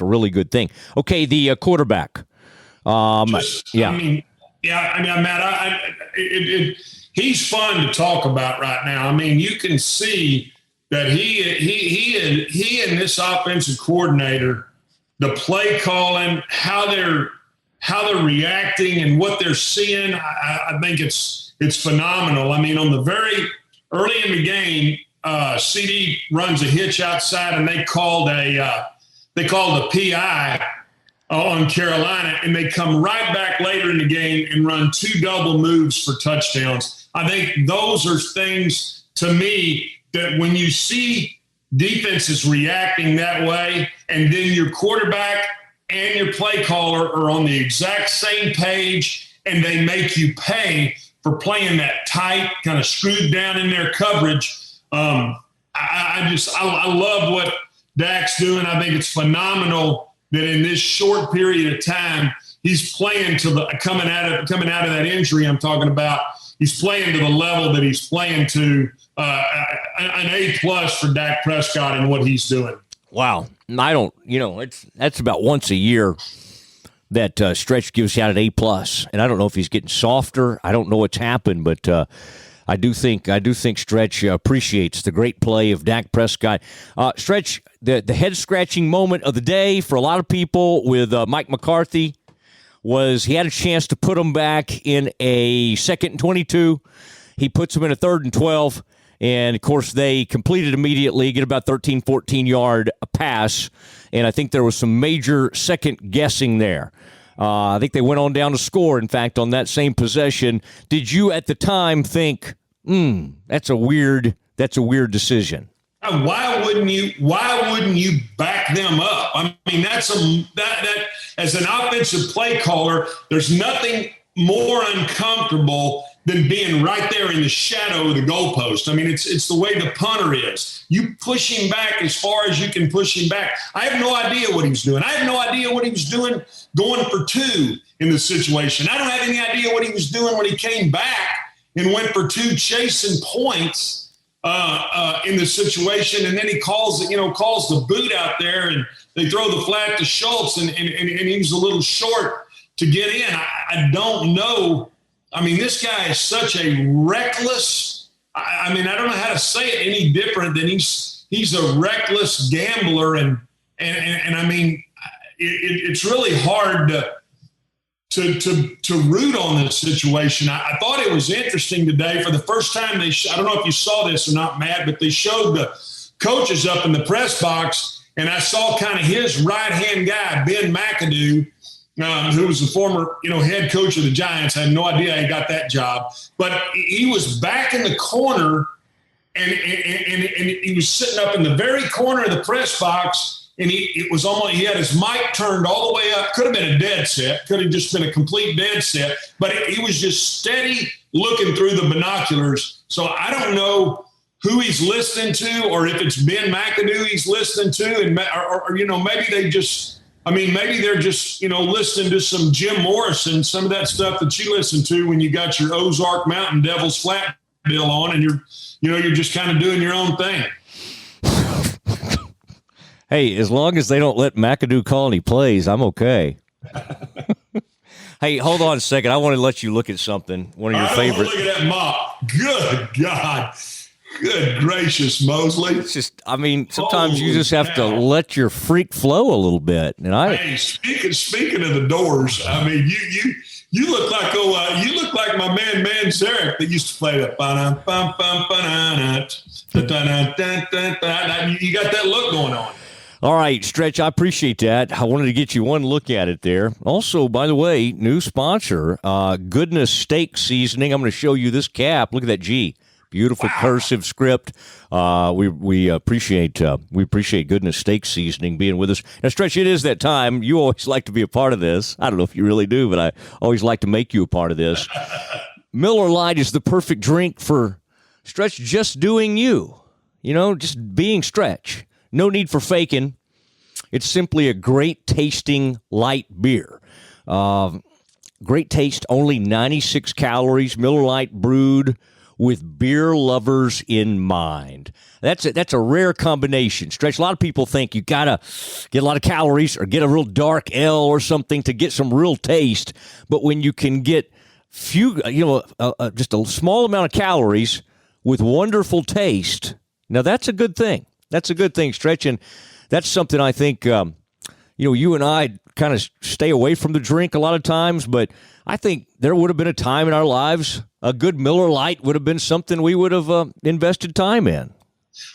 [SPEAKER 2] really good thing. Okay, the quarterback.
[SPEAKER 4] Matt, he's fun to talk about right now. I mean, you can see that he and this offensive coordinator, the play calling, how they're reacting and what they're seeing, I think it's phenomenal. I mean, on the very early in the game, CD runs a hitch outside, and they called a PI on Carolina, and they come right back later in the game and run 2 double moves for touchdowns. I think those are things, to me, that when you see defenses reacting that way, and then your quarterback and your play caller are on the exact same page, and they make you pay for playing that tight, kind of screwed down in their coverage. I love what Dak's doing. I think it's phenomenal that in this short period of time, he's playing coming out of that injury I'm talking about. He's playing to the level that he's playing to, an A+ for Dak Prescott and what he's doing.
[SPEAKER 2] Wow. That's about once a year that Stretch gives out an A+, and I don't know if he's getting softer. I don't know what's happened, but I do think Stretch appreciates the great play of Dak Prescott. Stretch, the head-scratching moment of the day for a lot of people with Mike McCarthy was he had a chance to put him back in a 2nd and 22. He puts him in a 3rd and 12, and, of course, they completed immediately, get about 13, 14-yard pass, and I think there was some major second-guessing there. I think they went on down to score, in fact, on that same possession. Did you at the time think, that's a weird decision?
[SPEAKER 4] Why wouldn't you back them up? I mean, that as an offensive play caller, there's nothing more uncomfortable than being right there in the shadow of the goalpost. I mean, it's the way the punter is. You push him back as far as you can push him back. I have no idea what he was doing. I have no idea what he was doing going for 2 in the situation. I don't have any idea what he was doing when he came back and went for 2 chasing points in the situation. And then he calls the boot out there, and they throw the flat to Schultz, and he was a little short to get in. I don't know. I mean, this guy is such a reckless. I mean, I don't know how to say it any different than he's a reckless gambler, and I mean, it's really hard to root on this situation. I thought it was interesting today. For the first time, I don't know if you saw this or not, Matt, but they showed the coaches up in the press box, and I saw kind of his right-hand guy, Ben McAdoo, who was the former, head coach of the Giants. I had no idea how he got that job, but he was back in the corner, and he was sitting up in the very corner of the press box, and he had his mic turned all the way up. Could have been a dead set, could have just been a complete dead set, but he was just steady looking through the binoculars. So I don't know who he's listening to, or if it's Ben McAdoo he's listening to, and maybe they just. I mean, maybe they're just, listening to some Jim Morrison, some of that stuff that you listen to when you got your Ozark Mountain Devil's Flat bill on, and you're just kind of doing your own thing.
[SPEAKER 2] Hey, as long as they don't let McAdoo call any plays, I'm okay. Hey, hold on a second. I want to let you look at something. One of your favorites.
[SPEAKER 4] Look at that mop. Good God. Good gracious, Mosley.
[SPEAKER 2] It's just, I mean, sometimes you just have to let your freak flow a little bit. And
[SPEAKER 4] Hey, speaking of the Doors, I mean, you look like my man Zarek that used to play that. You got that look going on.
[SPEAKER 2] All right, Stretch, I appreciate that. I wanted to get you one look at it there. Also, by the way, new sponsor, Goodness Steak Seasoning. I'm going to show you this cap. Look at that G. Beautiful cursive script. We appreciate Goodness Steak Seasoning being with us. Now, Stretch, it is that time. You always like to be a part of this. I don't know if you really do, but I always like to make you a part of this. Miller Lite is the perfect drink for Stretch just doing you. You know, just being Stretch. No need for faking. It's simply a great tasting light beer. Great taste, only 96 calories. Miller Lite brewed with beer lovers in mind. That's a rare combination. Stretch, a lot of people think you got to get a lot of calories or get a real dark ale or something to get some real taste. But when you can get just a small amount of calories with wonderful taste, now that's a good thing. That's a good thing, Stretch, and that's something I think, you and I kind of stay away from the drink a lot of times, but I think there would have been a time in our lives a good Miller Lite would have been something we would have invested time in.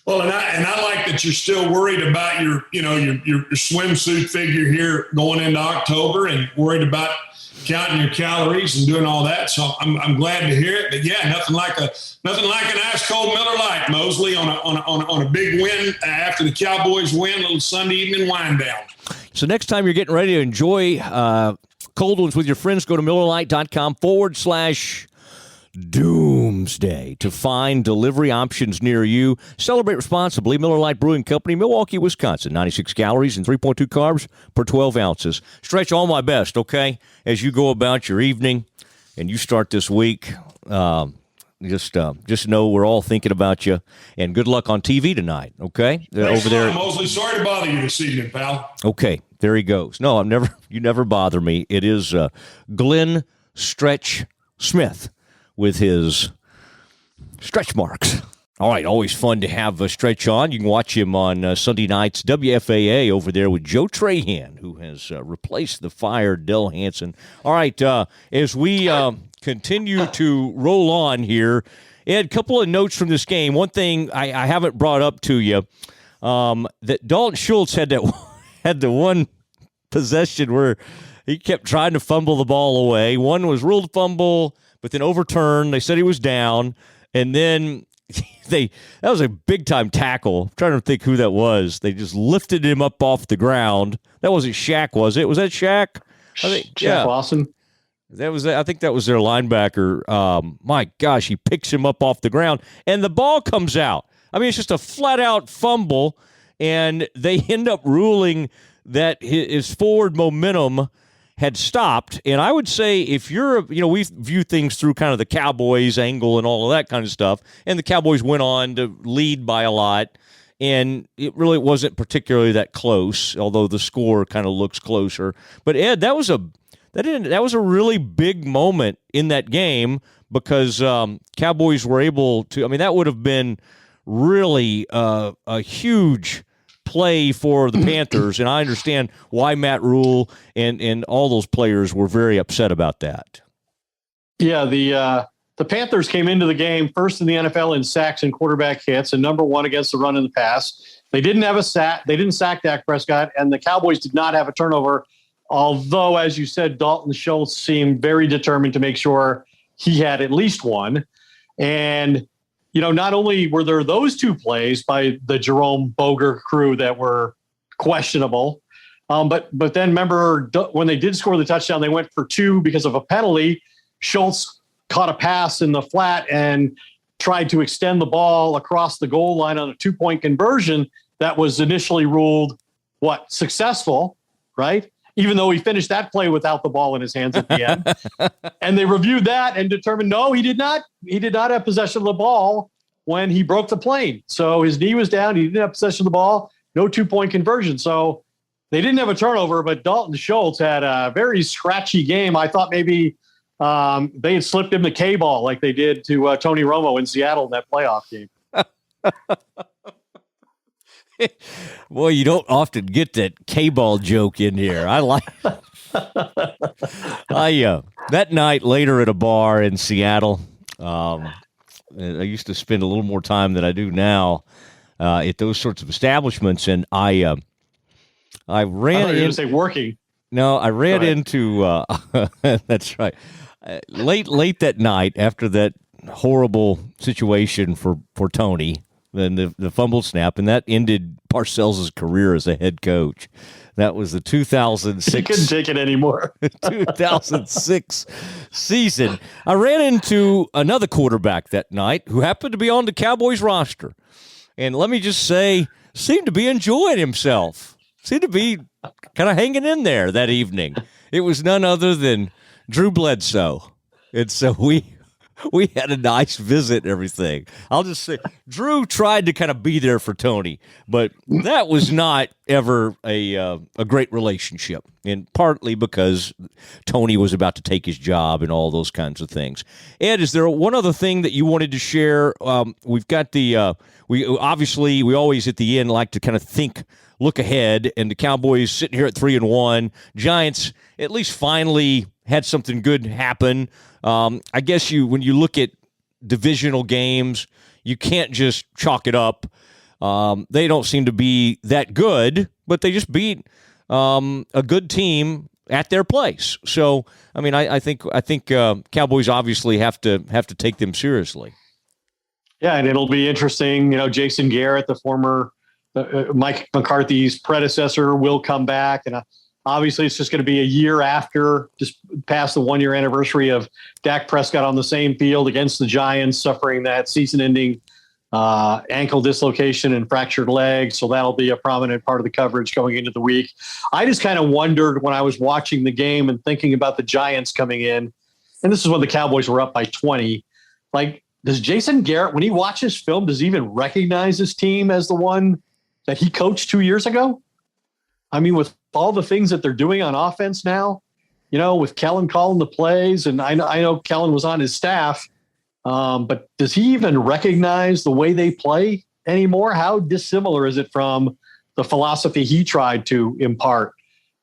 [SPEAKER 4] Well, and I like that you're still worried about your swimsuit figure here going into October, and worried about counting your calories and doing all that. So I'm glad to hear it. But yeah, nothing like an ice cold Miller Lite, Mosley, on a big win after the Cowboys win, a little Sunday evening wind down.
[SPEAKER 2] So next time you're getting ready to enjoy cold ones with your friends, go to MillerLite.com/Doomsday to find delivery options near you. Celebrate responsibly. Miller Lite Brewing Company, Milwaukee, Wisconsin. 96 calories and 3.2 carbs per 12 ounces. Stretch, all my best, okay? As you go about your evening and you start this week, just know we're all thinking about you. And good luck on TV tonight, okay?
[SPEAKER 4] Thanks over there, Mosley. Sorry to bother you this evening, pal.
[SPEAKER 2] Okay, there he goes. No, you never bother me. It is Glenn Stretch Smith with his stretch marks. All right, always fun to have Stretch on. You can watch him on Sunday nights, WFAA, over there with Joe Trahan, who has replaced the fired Del Hansen. All right, as we continue to roll on here, Ed, a couple of notes from this game. One thing I haven't brought up to you, that Dalton Schultz had the one possession where he kept trying to fumble the ball away. One was ruled fumble, but then overturned. They said he was down, and then that was a big-time tackle. I'm trying to think who that was. They just lifted him up off the ground. That wasn't Shaq, was it? Was that Shaq?
[SPEAKER 3] Shaq Lawson.
[SPEAKER 2] I think that was their linebacker. My gosh, he picks him up off the ground, and the ball comes out. I mean, it's just a flat-out fumble, and they end up ruling that his forward momentum had stopped. And I would say if we view things through kind of the Cowboys angle and all of that kind of stuff, and the Cowboys went on to lead by a lot, and it really wasn't particularly that close, although the score kind of looks closer. But Ed, that was a really big moment in that game, because Cowboys were able to, I mean, that would have been really a huge play for the Panthers, and I understand why Matt Rule and all those players were very upset about that. Yeah,
[SPEAKER 3] the Panthers came into the game first in the NFL in sacks and quarterback hits, and number one against the run and the pass. They didn't have a sack. They didn't sack Dak Prescott, and the Cowboys did not have a turnover, although, as you said, Dalton Schultz seemed very determined to make sure he had at least one. And not only were there those two plays by the Jerome Boger crew that were questionable, but then remember when they did score the touchdown, they went for two because of a penalty. Schultz caught a pass in the flat and tried to extend the ball across the goal line on a 2-point conversion that was initially ruled successful, right? even though he finished that play without the ball in his hands at the end. And they reviewed that and determined, no, he did not have possession of the ball when he broke the plane. So his knee was down. He didn't have possession of the ball. No 2-point conversion. So they didn't have a turnover, but Dalton Schultz had a very scratchy game. I thought maybe they had slipped him the K-ball like they did to Tony Romo in Seattle in that playoff game.
[SPEAKER 2] Boy, you don't often get that K-ball joke in here. I like that night later at a bar in Seattle. I used to spend a little more time than I do now at those sorts of establishments, and I ran in. Say
[SPEAKER 3] working.
[SPEAKER 2] No, I ran into. That's right. Late that night after that horrible situation for Tony. Then the fumble snap, and that ended Parcells' career as a head coach. That was the 2006.
[SPEAKER 3] He couldn't take it anymore.
[SPEAKER 2] 2006 season. I ran into another quarterback that night who happened to be on the Cowboys roster, and let me just say, seemed to be enjoying himself. Seemed to be kind of hanging in there that evening. It was none other than Drew Bledsoe, and so we had a nice visit and everything. I'll just say, Drew tried to kind of be there for Tony, but that was not ever a great relationship, and partly because Tony was about to take his job and all those kinds of things. Ed, is there one other thing that you wanted to share? We've got we always at the end like to kind of look ahead, and the Cowboys sitting here at 3-1. Giants at least finally had something good happen. I guess when you look at divisional games, you can't just chalk it up. They don't seem to be that good, but they just beat a good team at their place. So, I mean, I think Cowboys obviously have to take them seriously.
[SPEAKER 3] Yeah, and it'll be interesting. Jason Garrett, the former Mike McCarthy's predecessor, will come back, and obviously it's just going to be a year after, just past the 1-year anniversary of Dak Prescott on the same field against the Giants, suffering that season-ending ankle dislocation and fractured leg. So that'll be a prominent part of the coverage going into the week. I just kind of wondered when I was watching the game and thinking about the Giants coming in, and this is when the Cowboys were up by 20, like, does Jason Garrett, when he watches film, does he even recognize his team as the one that he coached 2 years ago? I mean, with all the things that they're doing on offense now, with Kellen calling the plays, and I know Kellen was on his staff, but does he even recognize the way they play anymore? How dissimilar is it from the philosophy he tried to impart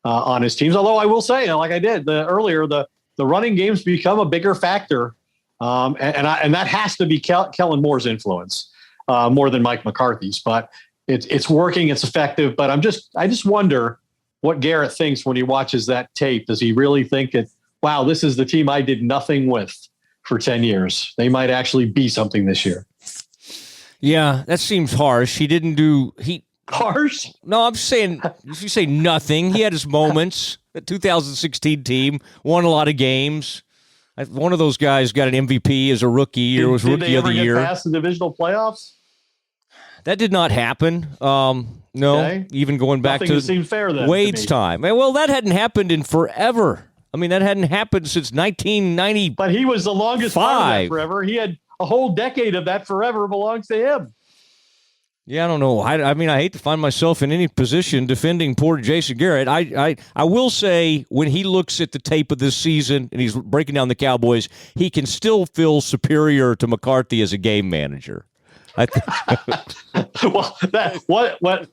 [SPEAKER 3] on his teams? Although I will say, like I did earlier, the running game's become a bigger factor, and that has to be Kellen Moore's influence more than Mike McCarthy's. But it's working, it's effective. But I just wonder what Garrett thinks when he watches that tape. Does he really think that, wow, this is the team I did nothing with for 10 years? They might actually be something this year.
[SPEAKER 2] Yeah, that seems harsh.
[SPEAKER 3] Harsh?
[SPEAKER 2] No, I'm saying, if you say nothing, he had his moments. The 2016 team won a lot of games. One of those guys got an MVP as a rookie, or was rookie of the year.
[SPEAKER 3] Did they ever get past the divisional playoffs?
[SPEAKER 2] That did not happen. No, okay. Even going back to Wade's time. Well, that hadn't happened in forever. I mean, that hadn't happened since 1990.
[SPEAKER 3] But he was the longest part of that forever. He had a whole decade of that forever belongs to him.
[SPEAKER 2] Yeah, I don't know. I mean, I hate to find myself in any position defending poor Jason Garrett. I will say, when he looks at the tape of this season and he's breaking down the Cowboys, he can still feel superior to McCarthy as a game manager. I think.
[SPEAKER 3] Well,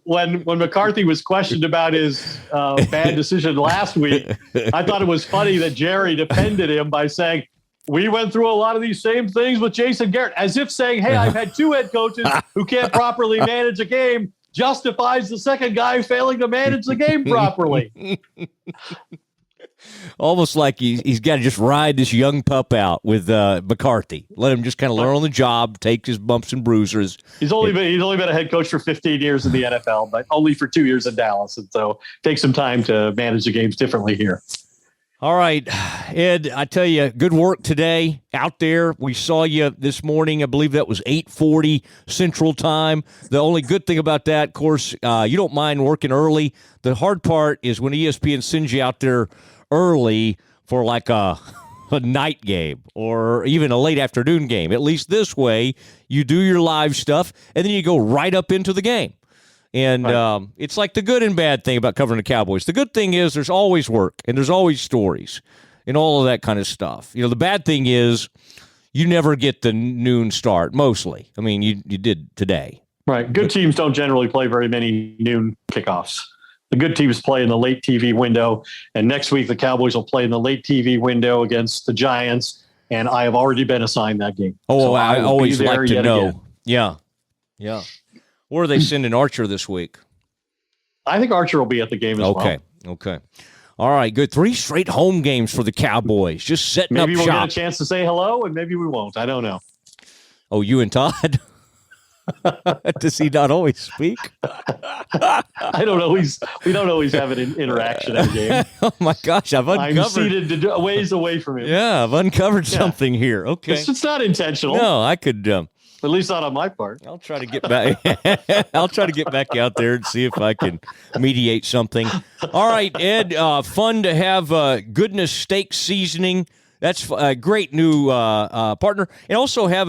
[SPEAKER 3] when McCarthy was questioned about his bad decision last week, I thought it was funny that Jerry defended him by saying, we went through a lot of these same things with Jason Garrett, as if saying, hey, I've had two head coaches who can't properly manage a game, justifies the second guy failing to manage the game properly.
[SPEAKER 2] Almost like he's got to just ride this young pup out with McCarthy. Let him just kind of learn on the job, take his bumps and bruises.
[SPEAKER 3] He's only been a head coach for 15 years in the NFL, but only for 2 years in Dallas. And so it takes some time to manage the games differently here.
[SPEAKER 2] All right, Ed, I tell you, good work today out there. We saw you this morning. I believe that was 8:40 Central Time. The only good thing about that, of course, you don't mind working early. The hard part is when ESPN sends you out there early for like a night game or even a late afternoon game. At least this way, you do your live stuff, and then you go right up into the game. And it's like the good and bad thing about covering the Cowboys. The good thing is there's always work and there's always stories and all of that kind of stuff. You know, the bad thing is you never get the noon start, mostly. I mean, you did today.
[SPEAKER 3] Right. Good teams don't generally play very many noon kickoffs. The good teams play in the late TV window. And next week, the Cowboys will play in the late TV window against the Giants. And I have already been assigned that game.
[SPEAKER 2] Oh,
[SPEAKER 3] so
[SPEAKER 2] I always like to know.
[SPEAKER 3] Again.
[SPEAKER 2] Yeah. Yeah. Or are they sending Archer this week?
[SPEAKER 3] I think Archer will be at the game as well.
[SPEAKER 2] Okay. All right, good. 3 straight home games for the Cowboys. Just setting
[SPEAKER 3] maybe
[SPEAKER 2] up
[SPEAKER 3] we'll
[SPEAKER 2] shop.
[SPEAKER 3] get a chance to say hello, and maybe we won't. I don't know.
[SPEAKER 2] Oh, you and Todd? Does he not always speak?
[SPEAKER 3] I don't always. We don't always have an interaction at a game.
[SPEAKER 2] Oh my gosh, I've uncovered.
[SPEAKER 3] I'm seated a ways away from him.
[SPEAKER 2] Yeah, I've uncovered something here. Okay,
[SPEAKER 3] it's not intentional.
[SPEAKER 2] No, I could.
[SPEAKER 3] At least not on my part.
[SPEAKER 2] I'll try to get back. I'll try to get back out there and see if I can mediate something. All right, Ed. Fun to have Goodness Steak Seasoning. That's a great new partner, and also have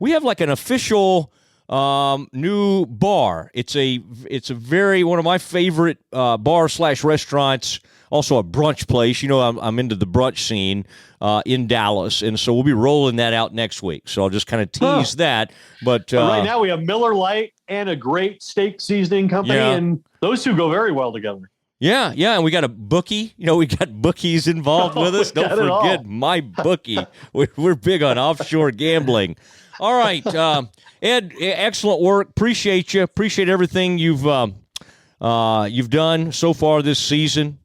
[SPEAKER 2] we have like an official new bar. It's a very one of my favorite bar/restaurants. Also a brunch place. You know, I'm into the brunch scene in Dallas, and so we'll be rolling that out next week. So I'll just kind of tease that. But
[SPEAKER 3] right now we have Miller Lite and a great steak seasoning company, and those two go very well together.
[SPEAKER 2] Yeah, and we got a bookie. You know, we got bookies involved with us. Don't forget my bookie. We're big on offshore gambling. All right, Ed, excellent work. Appreciate you. Appreciate everything you've done so far this season.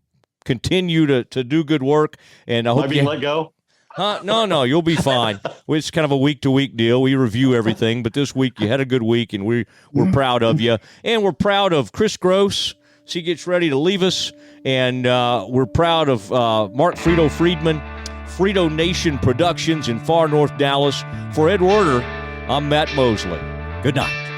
[SPEAKER 2] Continue to do good work, and I hope
[SPEAKER 3] you let go.
[SPEAKER 2] No, you'll be fine. It's kind of a week-to-week deal. We review everything, but this week you had a good week, and we're proud of you, and we're proud of Chris Gross. He gets ready to leave us, and we're proud of Mark Frito Friedman, Frito Nation Productions in far north Dallas. For Ed Werder, I'm Matt Mosley. Good night.